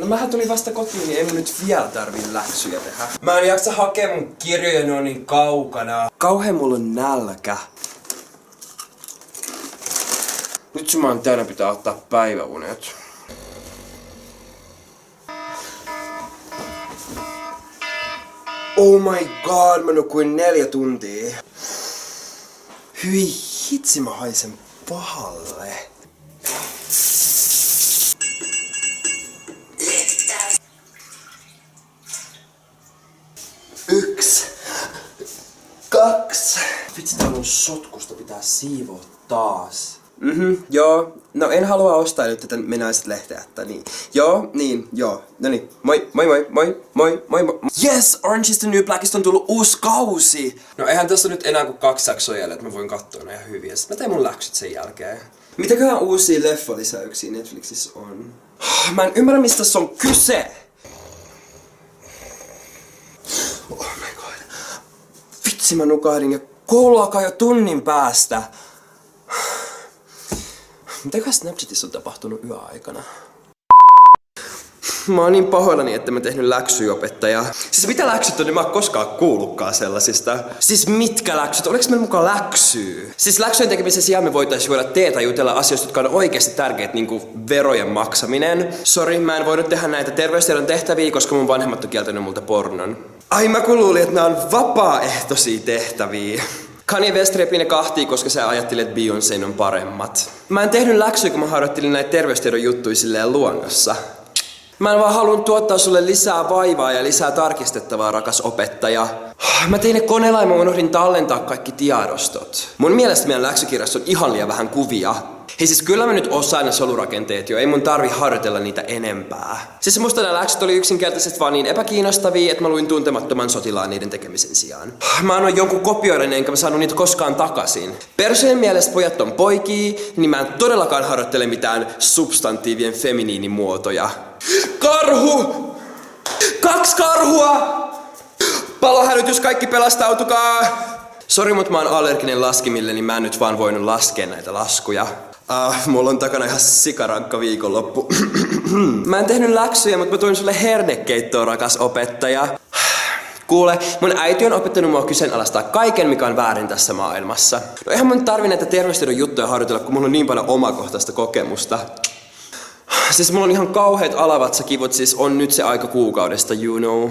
No mähän tulin vasta kotiin, niin ei mun nyt vielä tarvii läksyjä tehdä. Mä en jaksa hakea mun kirjoja, ne on niin kaukana. Kauhean mulla on nälkä. Nyt sun täynnä pitää ottaa päiväunet. Oh my god, mä nukuin 4 tuntia. Hyi hitsi, mä haisen pahalle. Yksi. 2. Vitsi, täällä on sotkusta, pitää siivoa taas. Joo. No en halua ostaa nyt tätä Menaiset-lehteä, niin. Joo, niin, joo. No niin, moi. Yes, Orange is the New Blackista on tullut uusi kausi! No eihän tässä nyt enää kuin 2 jaksoa jäljellä, että mä voin katsoa ne ihan hyvin. Sitten mä teen mun läksyt sen jälkeen. Mitäköhän uusia leffalisäyksiä Netflixissä on? Mä en ymmärrä, mistä tässä on kyse! Oh my god. Vitsi, mä nukahdin ja koulu alkaa jo tunnin päästä. Mitäköhän Snapchatissa on tapahtunut yöaikana? Mä oon niin pahoillani, että mä tehnyt läksyjä, opettaja. Siis mitä läksyt on, niin mä oon koskaan kuullutkaan sellaisista. Siis mitkä läksyt? Oliks meillä mukaan läksyy? Siis läksyjen tekemisen sijaan me voitais juoda teetä ja jutella asioista, jotka on oikeasti tärkeitä, niinku verojen maksaminen. Sori, mä en voinut tehdä näitä terveystiedon tehtäviä, koska mun vanhemmat on kieltänyt multa pornon. Ai mä kun luulin, että nää on vapaaehtoisia tehtäviä. Kanye West repi ne kahtia, koska sä ajattelit, että Beyoncé on paremmat. Mä en tehnyt läksyjä, kun mä harjoittelin näitä terveystiedon juttuja silleen luonnossa. Mä en vaan halunnut tuottaa sulle lisää vaivaa ja lisää tarkistettavaa, rakas opettaja. Mä tein ne koneella ja mä unohdin tallentaa kaikki tiedostot. Mun mielestä meidän läksykirjassa on ihan liian vähän kuvia. Hei siis kyllä mä nyt osaan ne solurakenteet jo, ei mun tarvi harjoitella niitä enempää. Siis musta nämä läksyt oli yksinkertaisesti vaan niin epäkiinnostavia, että mä luin Tuntemattoman sotilaan niiden tekemisen sijaan. Mä annoin jonkun kopioiden enkä mä saanut niitä koskaan takaisin. Persojen mielestä pojat on poikia, niin mä en todellakaan harjoittele mitään substantiivien feminiinimuotoja. Karhu! 2 karhua! Palohälytys, kaikki pelastautukaa! Sori, mut mä oon allerginen laskimille, niin mä en nyt vaan voinut laskea näitä laskuja. Mulla on takana ihan sikarankka viikonloppu. Mä en tehnyt läksyjä, mutta mä tuin sulle hernekeittoa, rakas opettaja. Kuule, mun äiti on opettanut mua kyseenalaistaa kaiken, mikä on väärin tässä maailmassa. No eihän mun tarvi näitä terveystiedon juttuja harjoitella, kun mulla on niin paljon omakohtaista kokemusta. Siis mulla on ihan kauheat alavatsakivut, siis on nyt se aika kuukaudesta, you know.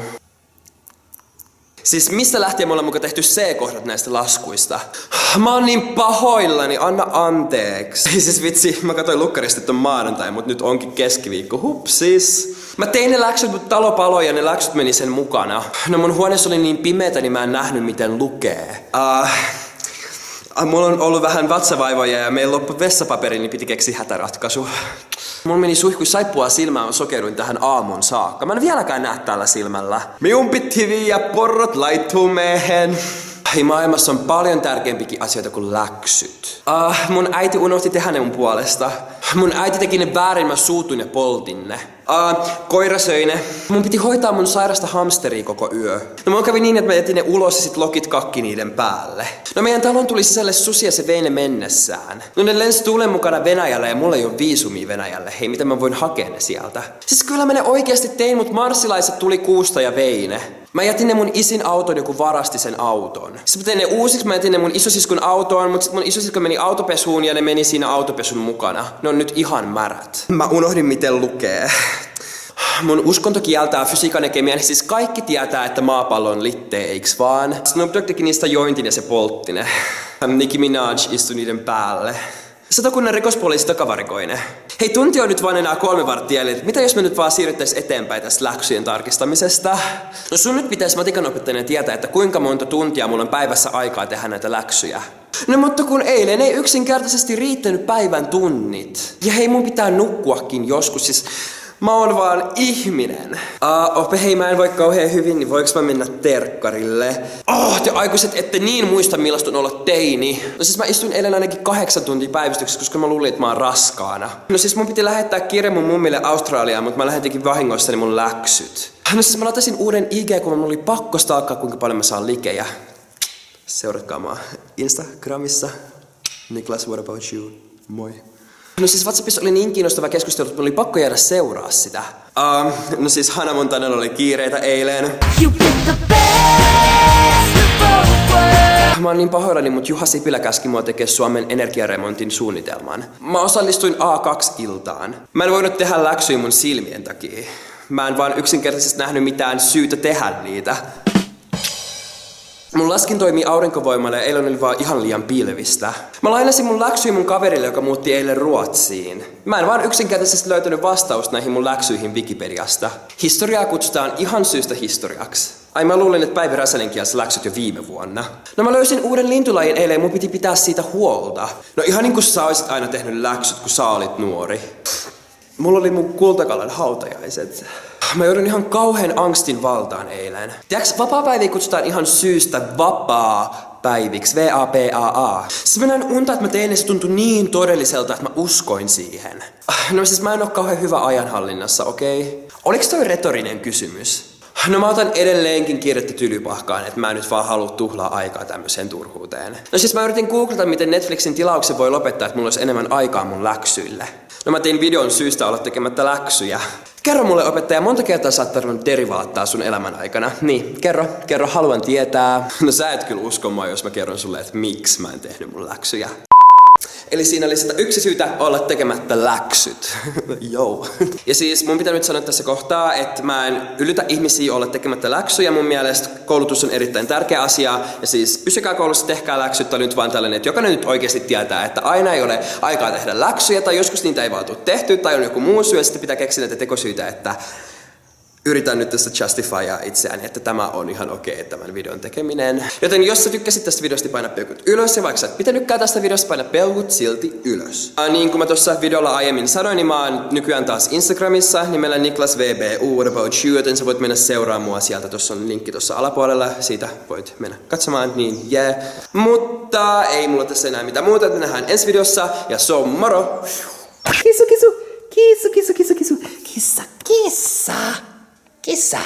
Siis mistä lähtien me ollaan muka tehty C-kohdat näistä laskuista? Mä oon niin pahoillani, anna anteeksi. Siis vitsi, mä katsoin lukkarista, että on maanantai, mut nyt onkin keskiviikko, hupsis. Mä tein ne läksyt, mut talo paloi ja ne läksyt meni sen mukana. No mun huoneessa oli niin pimeätä, niin mä en nähnyt miten lukee. Mulla on ollut vähän vatsavaivoja ja meillä loppui vessapaperi, niin piti keksiä hätäratkaisu. Mulla meni suihku saippua silmään, mä sokeuduin tähän aamun saakka. Mä en vieläkään näe tällä silmällä. Minun piti viiä porrot laittumeen. Hei, maailmassa on paljon tärkeämpikin asioita kuin läksyt. Mun äiti unohti tehdä ne mun puolesta. Mun äiti teki ne väärin, mä suutuin ja poltin ne. Koira söi ne. Mun piti hoitaa mun sairasta hamsteria koko yö. No mun kävi niin, että mä jätin ne ulos ja sit lokit kakki niiden päälle. No meidän talon tuli sisälle susi ja se vei ne mennessään. No ne lensi tuulen mukana Venäjälle ja mulla ei ole viisumia Venäjälle. Hei, miten mä voin hakea ne sieltä? Siis kyllä mä ne oikeasti tein, mut marssilaiset tuli kuusta ja vei ne. Mä jätin ne mun isin auton, joku varasti sen auton. Sitten mä tein ne uusiksi, mä jätin ne mun isosiskon autoon, mut sit mun isosisko meni autopesuun ja ne meni siinä autopesun mukana. Ne on nyt ihan märät. Mä unohdin miten lukee. Mun uskonto kieltää fysiikan ja kemian, siis kaikki tietää, että maapallo on litteä, eiks vaan? Snoop Dogg teki niistä jointin ja se poltti ne. Nicki Minaj istui niiden päälle. Satakunnan rikospoliisi takavarikoi ne. Hei, tunti on nyt vaan enää 3 varttia, eli mitä jos me nyt vaan siirryttäis eteenpäin tästä läksyjen tarkistamisesta? No sun nyt pitäisi matikanopettajana tietää, että kuinka monta tuntia mulla on päivässä aikaa tehdä näitä läksyjä. No mutta kun eilen ei yksinkertaisesti riittänyt päivän tunnit. Ja hei, mun pitää nukkuakin joskus, siis mä oon vaan ihminen. Hei, mä en voi kauhean hyvin, niin voiks mä mennä terkkarille? Te aikuiset ette niin muista millaista on olla teini. No siis mä istuin eilen ainakin 8 tuntia päivystyksessä, koska mä luulin, että mä oon raskaana. No siis mun piti lähettää kirje mun mummille Australiaan, mutta mä lähetinkin vahingoissani mun läksyt. No siis mä latasin uuden IG-kuvan, mulla oli pakko stalkkaa kuinka paljon mä saan likejä. Seuratkaa mua Instagramissa. Niklas, what about you? Moi. No siis WhatsAppissa oli niin kiinnostava keskustelu, että mulla oli pakko jäädä seuraa sitä. No siis Hannah Montanalla oli kiireitä eilen. You get the best of both worlds. Mä oon niin pahoillani, mut Juha Sipilä käski mua tekee Suomen energiaremontin suunnitelman. Mä osallistuin A2-iltaan. Mä en voinut tehdä läksyjä mun silmien takia. Mä en vaan yksinkertaisesti nähnyt mitään syytä tehdä niitä. Mun laskin toimii aurinkovoimalla ja eilen oli vaan ihan liian pilvistä. Mä lainasin mun läksyjä mun kaverille, joka muutti eilen Ruotsiin. Mä en vaan yksinkertaisesti löytänyt vastausta näihin mun läksyihin Wikipediasta. Historiaa kutsutaan ihan syystä historiaksi. Ai mä luulin, että Päivi Räsänen kielsi läksyt jo viime vuonna. No mä löysin uuden lintulajin eilen ja mun piti pitää siitä huolta. No ihan niin kuin sä olisit aina tehnyt läksyt, kun sä olit nuori. Mulla oli mun kultakalan hautajaiset. Mä joudun ihan kauhean angstin valtaan eilen. Tiedätkö, vapaapäiviä kutsutaan ihan syystä vapaa-päiviksi, V-A-P-A-A. Siis mä näin unta, että mä tein ja se tuntui niin todelliselta, että mä uskoin siihen. No siis mä en oo kauhean hyvä ajanhallinnassa, okei? Oliks toi retorinen kysymys? No mä otan edelleenkin kirjettä tylypahkaan, että mä en nyt vaan halua tuhlaa aikaa tämmöiseen turhuuteen. No siis mä yritin googlata, miten Netflixin tilauksen voi lopettaa, että mulla olisi enemmän aikaa mun läksyille. No mä tein videon syystä olla tekemättä läksyjä. Kerro mulle opettaja, monta kertaa sä oot tarvinnut derivaattaa sun elämän aikana? Niin, kerro, haluan tietää. No sä et kyllä usko mua, jos mä kerron sulle, että miksi mä en tehnyt mun läksyjä. Eli siinä oli sitä yksi syytä olla tekemättä läksyt. Joo. Ja siis mun pitää nyt sanoa tässä kohtaa, että mä en yllytä ihmisiä olla tekemättä läksyjä. Mun mielestä koulutus on erittäin tärkeä asia. Ja siis pysykää koulussa, tehkää läksyt. Tämä nyt vaan tällainen, että jokainen nyt oikeasti tietää, että aina ei ole aikaa tehdä läksyjä. Tai joskus niitä ei vaan tule tehty. Tai on joku muu syy, ja sitten pitää keksiä näitä tekosyitä, että yritän nyt tässä justifyaa itseäni, että tämä on ihan okei, tämän videon tekeminen. Joten jos sä tykkäsit tästä videosta, paina peukut ylös. Ja vaikka sä et pitänytkään tästä videosta, paina peukut silti ylös. Niin kuin mä tuossa videolla aiemmin sanoin, niin mä oon nykyään taas Instagramissa nimellä Niklas VBU, what about you, joten sä voit mennä seuraamaan mua sieltä. Tuossa on linkki tuossa alapuolella, siitä voit mennä katsomaan, niin yeah. Mutta ei mulla tässä enää mitään muuta, että me nähdään ensi videossa. Ja se on moro! Kisu, kisu, kisu, kisu, kisu, kisu, kissa, kissa. Kissa.